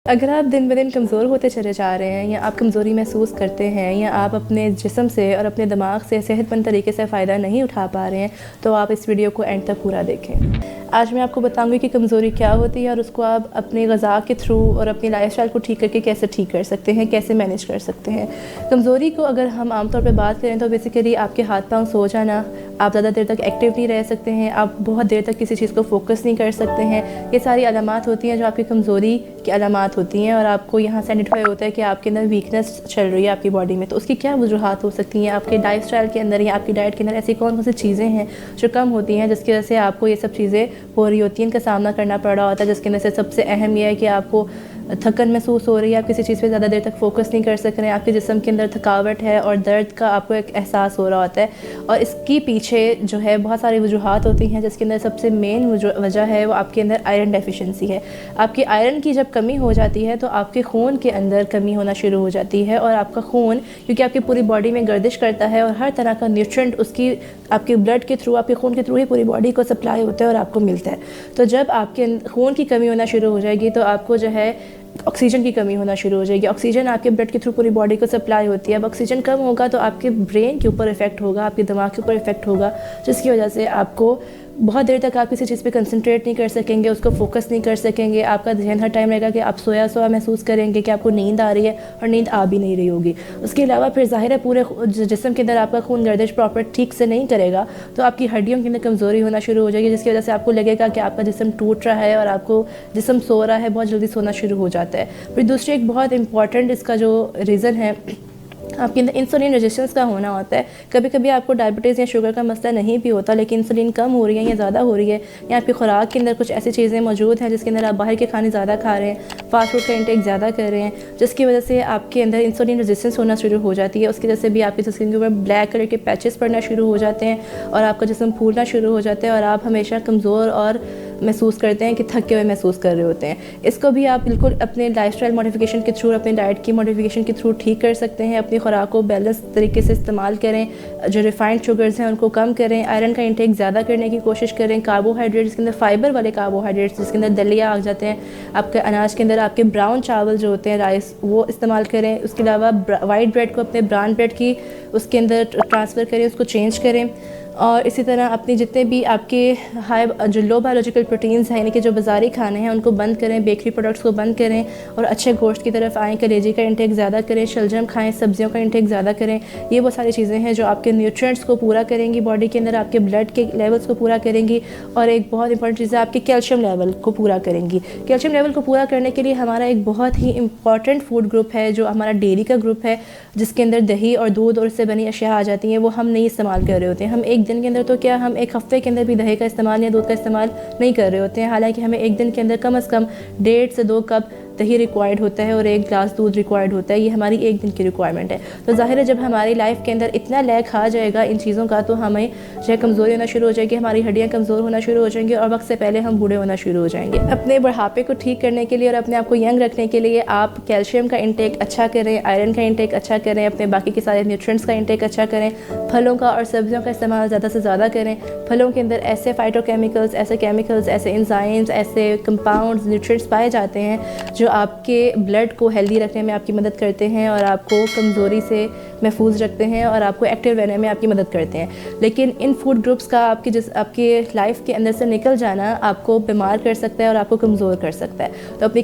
अगर आप दिन ब दिन कमज़ोर होते चले जा रहे हैं या आप कमज़ोरी महसूस करते हैं या आप अपने जिस्म से और अपने दिमाग से सेहतमंद तरीके से फ़ायदा नहीं उठा पा रहे हैं तो आप इस वीडियो को एंड तक पूरा देखें। आज मैं आपको बताऊंगी कि कमज़ोरी क्या होती है और उसको आप अपनी ग़िज़ा के थ्रू और अपनी लाइफ़स्टाइल को ठीक करके कैसे ठीक कर सकते हैं, कैसे मैनेज कर सकते हैं। कमज़ोरी को अगर हम आमतौर पर बात करें तो बेसिकली आपके हाथ पाँव सो जाना, आप ज़्यादा देर तक एक्टिव नहीं रह सकते हैं, आप बहुत देर तक किसी चीज़ को फोकस नहीं कर सकते हैं। ये सारी अलामात होती हैं जो आपकी कमज़ोरी की अलामात होती हैं और आपको यहाँ से आइडेंटिफाई होता है कि आपके अंदर वीकनेस चल रही है आपकी बॉडी में। तो उसकी क्या वजूहात हो सकती हैं, आपके लाइफ़स्टाइल के अंदर या आपकी डाइट के अंदर ऐसी कौन कौन सी चीज़ें हैं जो कम होती हैं जिसकी वजह से आपको ये सब चीज़ें हो रही होती हैं, इनका सामना करना पड़ रहा होता है। जिसके अंदर से सबसे अहम यह है कि आपको थकन महसूस हो रही है, आप किसी चीज़ पे ज़्यादा देर तक फोकस नहीं कर सक रहे हैं, आपके जिस्म के अंदर थकावट है और दर्द का आपको एक एहसास हो रहा होता है। और इसकी पीछे जो है बहुत सारी वजूहात होती हैं जिसके अंदर सबसे मेन वजह है वो आपके अंदर आयरन डेफिशिएंसी है। आपकी आयरन की जब कमी हो जाती है तो आपके खून के अंदर कमी होना शुरू हो जाती है और आपका खून क्योंकि आपकी पूरी बॉडी में गर्दिश करता है और हर तरह का न्यूट्रिएंट उसकी आपके ब्लड के थ्रू, आपके खून के थ्रू ही पूरी बॉडी को सप्लाई होता है और आपको मिलता है। तो जब आपके खून की कमी होना शुरू हो जाएगी तो आपको जो है ऑक्सीजन की कमी होना शुरू हो जाएगी। ऑक्सीजन आपके ब्लड के थ्रू पूरी बॉडी को सप्लाई होती है। अब ऑक्सीजन कम होगा तो आपके ब्रेन के ऊपर इफेक्ट होगा, आपके दिमाग के ऊपर इफेक्ट होगा, जिसकी वजह से आपको बहुत देर तक आप किसी चीज़ पे कंसंट्रेट नहीं कर सकेंगे, उसको फोकस नहीं कर सकेंगे। आपका ध्यान हर टाइम रहेगा कि आप सोया सोया महसूस करेंगे कि आपको नींद आ रही है और नींद आ भी नहीं रही होगी। उसके अलावा फिर ज़ाहिर है पूरे जिस्म के अंदर आपका खून गर्दिश प्रॉपर ठीक से नहीं करेगा तो आपकी हड्डियों के अंदर कमज़ोरी होना शुरू हो जाएगी, जिसकी वजह से आपको लगेगा कि आपका जिस्म टूट रहा है और आपको जिस्म सो रहा है, बहुत जल्दी सोना शुरू हो जाता है। फिर दूसरी एक बहुत इंपॉर्टेंट इसका जो रीज़न है आपके अंदर इंसुलिन रेजिस्टेंस का होना होता है। कभी कभी आपको डायबिटीज़ या शुगर का मसला नहीं भी होता लेकिन इंसुलिन कम हो रही है या ज़्यादा हो रही है या आपकी खुराक के अंदर कुछ ऐसी चीज़ें मौजूद हैं जिसके अंदर आप बाहर के खाने ज़्यादा खा रहे हैं, फास्ट फूड का इंटेक ज़्यादा कर रहे हैं, जिसकी वजह से आपके अंदर इंसुलिन रेजिस्टेंस होना शुरू हो जाती है। उसकी वजह से भी आपकी स्किन के ऊपर ब्लैक कलर के पैचेस पड़ना शुरू हो जाते हैं और आपका जिस्म फूलना शुरू हो जाता है और आप हमेशा कमज़ोर और महसूस करते हैं कि थके हुए महसूस कर रहे होते हैं। इसको भी आप बिल्कुल अपने लाइफस्टाइल मॉडिफिकेशन के थ्रू, अपने डाइट की मॉडिफिकेशन के थ्रू ठीक कर सकते हैं। अपनी खुराक को बैलेंस तरीके से इस्तेमाल करें, जो रिफाइंड शुगर्स हैं उनको कम करें, आयरन का इंटेक ज़्यादा करने की कोशिश करें, कार्बोहाइड्रेट्स जिसके अंदर फाइबर वाले कार्बोहाइड्रेट्स जिसके अंदर दलिया आ जाते हैं, आपके अनाज के अंदर आपके ब्राउन चावल जो होते हैं राइस वो इस्तेमाल करें। उसके अलावा वाइट ब्रेड को अपने ब्राउन ब्रेड की उसके अंदर ट्रांसफ़र करें, उसको चेंज करें। और इसी तरह अपने जितने भी आपके हाई जो लो बायोलॉजिकल प्रोटीन्स हैं यानी कि जो बाज़ारी खाने हैं उनको बंद करें, बेकरी प्रोडक्ट्स को बंद करें और अच्छे गोश्त की तरफ आएँ। कलेजी का इंटेक ज़्यादा करें, शलजम खाएं, सब्जियों का इंटेक ज़्यादा करें। ये वो सारी चीज़ें हैं जो आपके न्यूट्रिएंट्स को पूरा करेंगी बॉडी के अंदर, आपके ब्लड के लेवल्स को पूरा करेंगी और एक बहुत इंपॉर्टेंट चीज़ है आपके कैल्शियम लेवल को पूरा करेंगी। कैल्शियम लेवल को पूरा करने के लिए हमारा एक बहुत ही इंपॉर्टेंट फूड ग्रुप है जो हमारा डेयरी का ग्रुप है, जिसके अंदर दही और दूध और इससे बनी अशिया आ जाती हैं, वो हम नहीं इस्तेमाल कर रहे होते हैं। हम एक दिन के अंदर तो क्या हम एक हफ्ते के अंदर भी दही का इस्तेमाल या दूध का इस्तेमाल नहीं कर रहे होते हैं। हालांकि हमें एक दिन के अंदर कम से कम 1.5 से 2 कप दही रिक्वायर्ड होता है और 1 गिलास दूध रिक्वायर्ड होता है। ये हमारी एक दिन की रिक्वायरमेंट है। तो ज़ाहिर है जब हमारी लाइफ के अंदर इतना लैग आ जाएगा इन चीज़ों का तो हमें जो है कमज़ोरी होना शुरू हो जाएगी, हमारी हड्डियाँ कमज़ोर होना शुरू हो जाएंगी और वक्त से पहले हम बूढ़े होना शुरू हो जाएंगे। अपने बुढ़ापे को ठीक करने के लिए और अपने आप को यंग रखने के लिए आप कैल्शियम का इंटेक अच्छा करें, आयरन का इंटेक अच्छा करें, अपने बाकी के सारे न्यूट्रिएंट्स का इंटेक अच्छा करें, फलों का और सब्जियों का इस्तेमाल ज़्यादा से ज़्यादा करें। फलों के अंदर ऐसे फाइटोकेमिकल्स, ऐसे केमिकल्स, ऐसे एंजाइम्स, ऐसे कंपाउंड्स, न्यूट्रिएंट्स पाए जाते हैं जो आपके ब्लड को हेल्दी रखने में आपकी मदद करते हैं और आपको कमज़ोरी से महफूज रखते हैं और आपको एक्टिव रहने में आपकी मदद करते हैं। लेकिन इन फूड ग्रुप्स का आपके लाइफ के अंदर से निकल जाना आपको बीमार कर सकता है और आपको कमज़ोर कर सकता है। तो अपनी